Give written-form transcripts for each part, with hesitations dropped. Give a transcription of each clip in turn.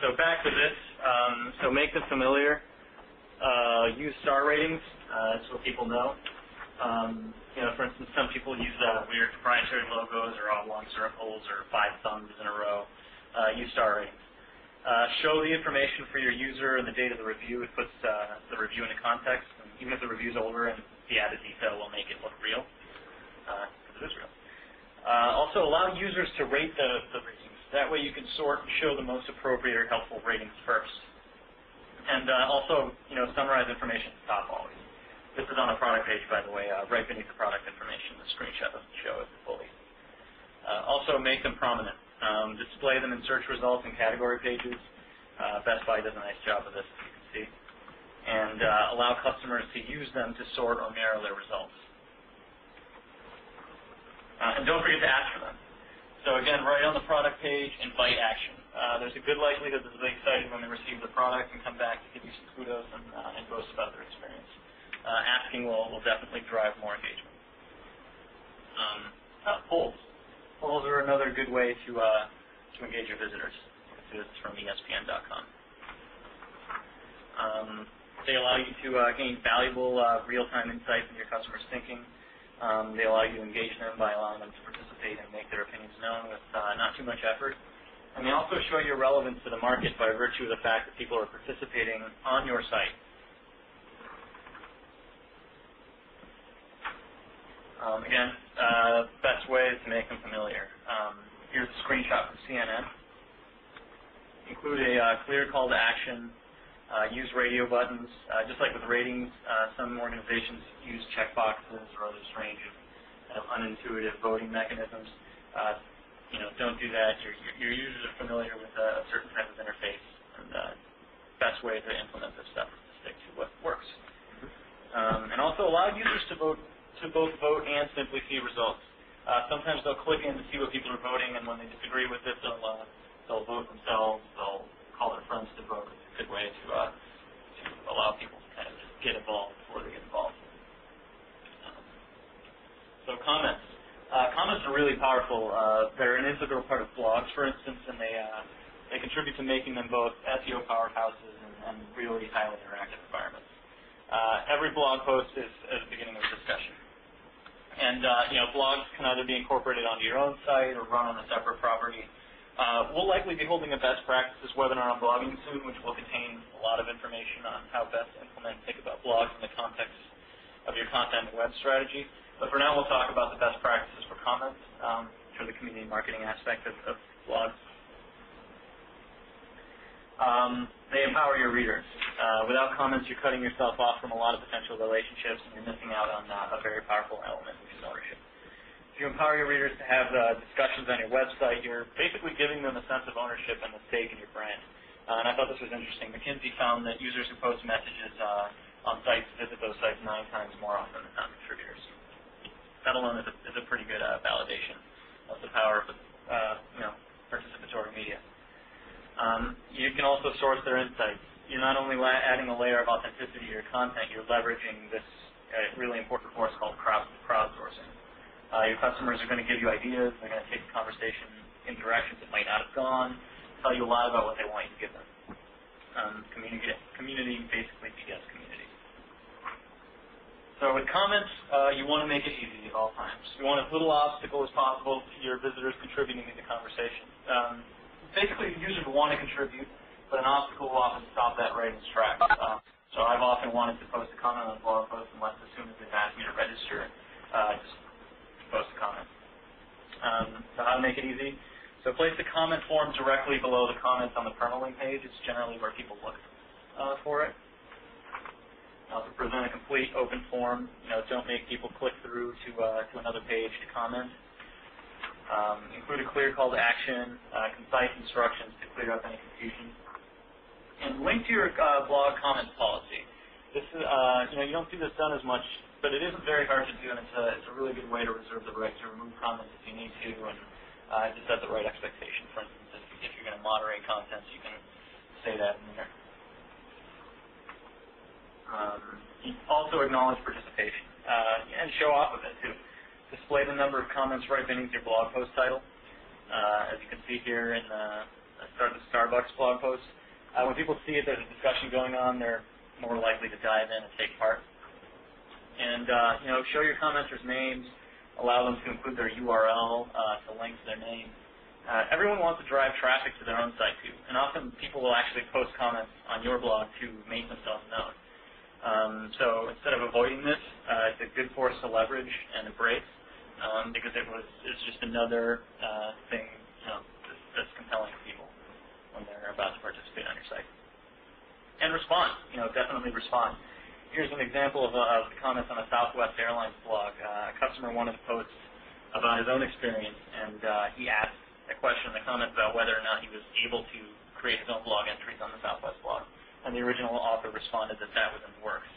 So back to this. So make them familiar. Use star ratings so people know. For instance, some people use weird proprietary logos or oblong circles or 5 thumbs in a row. Use star ratings. Show the information for your user and the date of the review. It puts the review into context. And even if the review's older, and the added detail will make it look real, because it is real. Also, allow users to rate the ratings. That way you can sort and show the most appropriate or helpful ratings first. And also, summarize information at the top always. This is on the product page, by the way, right beneath the product information. The screenshot doesn't show it fully. Also, make them prominent. Display them in search results and category pages. Best Buy does a nice job of this, as you can see. And allow customers to use them to sort or mirror their results. And don't forget to ask for them. So again, right on the product page, invite action. There's a good likelihood that they'll be excited when they receive the product and come back to give you some kudos and boast about their experience. Asking will definitely drive more engagement. Polls. Polls are another good way to engage your visitors. This is from ESPN.com. They allow you to gain valuable real-time insights into your customers' thinking. They allow you to engage them by allowing them to participate and make their opinions known with not too much effort. And they also show your relevance to the market by virtue of the fact that people are participating on your site. Again, best way is to make them familiar. Here's a screenshot from CNN. Include a clear call to action. Use radio buttons. Just like with ratings, some organizations use checkboxes or other strange kind of unintuitive voting mechanisms. Don't do that. Your users are familiar with a certain type of interface, and best way to implement this stuff is to stick to what works. And also allow users to both vote and simply see results. Sometimes they'll click in to see what people are voting, and when they disagree with it, they'll vote themselves. They'll call their friends to vote. It's a good way to allow people to kind of just get involved before they get involved. So comments. Comments are really powerful. They're an integral part of blogs, for instance, and they contribute to making them both SEO powerhouses and really highly interactive environments. Every blog post is at the beginning of a discussion. And blogs can either be incorporated onto your own site or run on a separate property. We'll likely be holding a best practices webinar on blogging soon, which will contain a lot of information on how best to implement and think about blogs in the context of your content and web strategy. But for now, we'll talk about the best practices for comments, for the community marketing aspect of blogs. They empower your readers. Without comments, you're cutting yourself off from a lot of potential relationships, and you're missing out on a very powerful element, which is ownership. If you empower your readers to have discussions on your website, you're basically giving them a sense of ownership and a stake in your brand. And I thought this was interesting. McKinsey found that users who post messages on sites visit those sites 9 times more often than non-contributors. That alone is a pretty good validation of the power of participatory media. You can also source their insights. You're not only adding a layer of authenticity to your content, you're leveraging this really important force called crowdsourcing. Your customers are going to give you ideas. They're going to take the conversation in directions it might not have gone, tell you a lot about what they want you to give them. Community basically begets community. So with comments, you want to make it easy at all times. You want as little obstacle as possible to your visitors contributing to the conversation. Basically, the users want to contribute, but an obstacle will often stop that right in its tracks. So I've often wanted to post a comment on a blog post, unless as soon as they've asked me to register, just post a comment. So how to make it easy? So place the comment form directly below the comments on the permalink page. It's generally where people look for it. Also present a complete open form. Don't make people click through to another page to comment. Include a clear call to action, concise instructions to clear up any confusion, and link to your blog comments policy. This is, you don't see this done as much, but it isn't very hard to do, and it's a really good way to reserve the right to remove comments if you need to, and just set the right expectation. For instance, if you're going to moderate content, you can say that in there. Also acknowledge participation and show off of it too. Display the number of comments right beneath your blog post title. As you can see here in the start the Starbucks blog post. When people see it, there's a discussion going on, they're more likely to dive in and take part. And show your commenters names, allow them to include their URL to link to their name. Everyone wants to drive traffic to their own site too, and often people will actually post comments on your blog to make themselves known. So instead of avoiding this, it's a good force to leverage and embrace because it's just another thing that's compelling to people when they're about to participate on your site. And respond, definitely respond. Here's an example of the comments on a Southwest Airlines blog. A customer wanted to post about his own experience, and he asked a question in the comments about whether or not he was able to create his own blog entries on the Southwest blog. And the original author responded that that was in the works.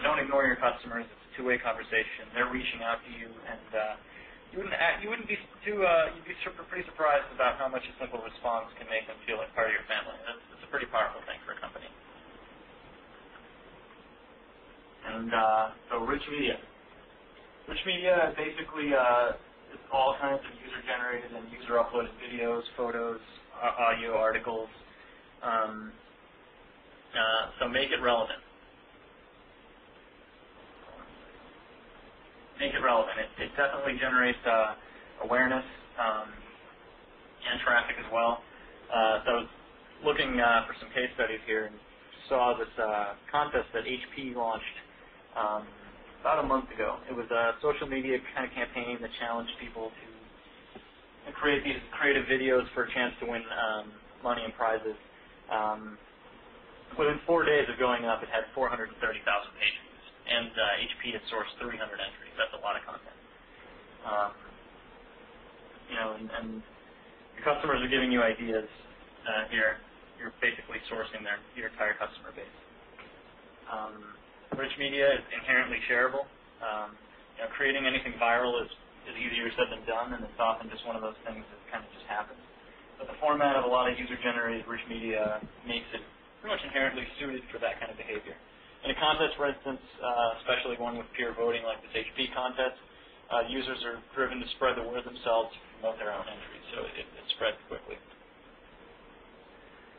Don't ignore your customers. It's a two-way conversation. They're reaching out to you, and you wouldn't be too you'd be pretty surprised about how much a simple response can make them feel like part of your family. It's a pretty powerful thing for a company. And so rich media. Rich media basically is all kinds of user-generated and user-uploaded videos, photos, audio, articles. So make it relevant. Make it relevant. It definitely generates awareness and traffic as well. So I was looking for some case studies here and saw this contest that HP launched about a month ago. It was a social media kind of campaign that challenged people to create these creative videos for a chance to win money and prizes. Within 4 days of going up, it had 430,000 page views, and HP had sourced 300 entries. That's a lot of content. And your customers are giving you ideas here. You're basically sourcing your entire customer base. Rich media is inherently shareable. Creating anything viral is easier said than done, and it's often just one of those things that kind of just happens. But the format of a lot of user-generated rich media makes it pretty much inherently suited for that kind of behavior. In a contest, for instance, especially one with peer voting like this HP contest, users are driven to spread the word themselves to promote their own entries, so it spreads quickly.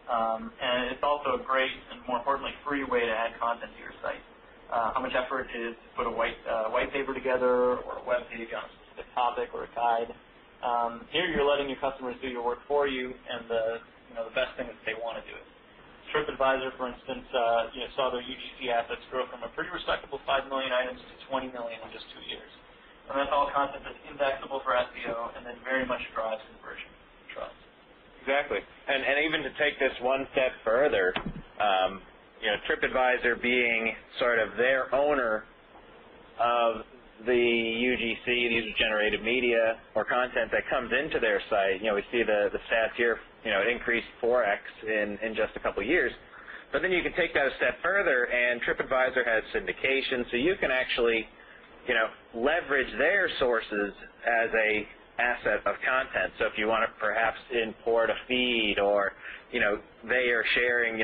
And it's also a great and, more importantly, free way to add content to your site. How much effort it is to put a white paper together or a web page on a specific topic or a guide. Here you're letting your customers do your work for you, and the best thing is they want to do it. TripAdvisor, for instance, saw their UGC assets grow from a pretty respectable 5 million items to 20 million in just 2 years. And that's all content that's indexable for SEO and then very much drives conversion and trust. Exactly. And even to take this one step further, TripAdvisor being sort of their owner of the UGC, the user-generated media or content that comes into their site. We see the stats here, it increased 4x in just a couple years. But then you can take that a step further, and TripAdvisor has syndication, so you can actually, leverage their sources as a asset of content. So if you want to perhaps import a feed, or they are sharing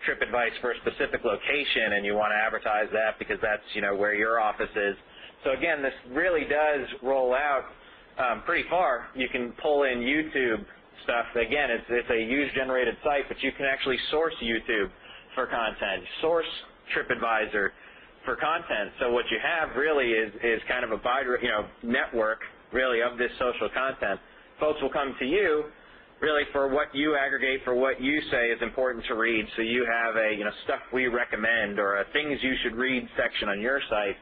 TripAdvisor for a specific location, and you want to advertise that because that's where your office is. So again, this really does roll out pretty far. You can pull in YouTube stuff. Again, it's a user-generated site, but you can actually source YouTube for content, source TripAdvisor for content. So what you have really is kind of a network really of this social content. Folks will come to you really for what you aggregate, for what you say is important to read. So you have a stuff we recommend or a things you should read section on your site.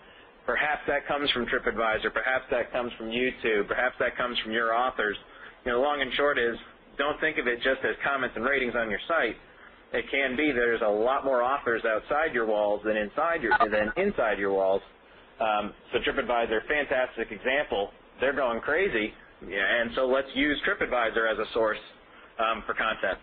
Perhaps that comes from TripAdvisor, perhaps that comes from YouTube, perhaps that comes from your authors. Long and short is, don't think of it just as comments and ratings on your site. It can be there's a lot more authors outside your walls than inside your walls. So TripAdvisor, fantastic example. They're going crazy. And so let's use TripAdvisor as a source for content.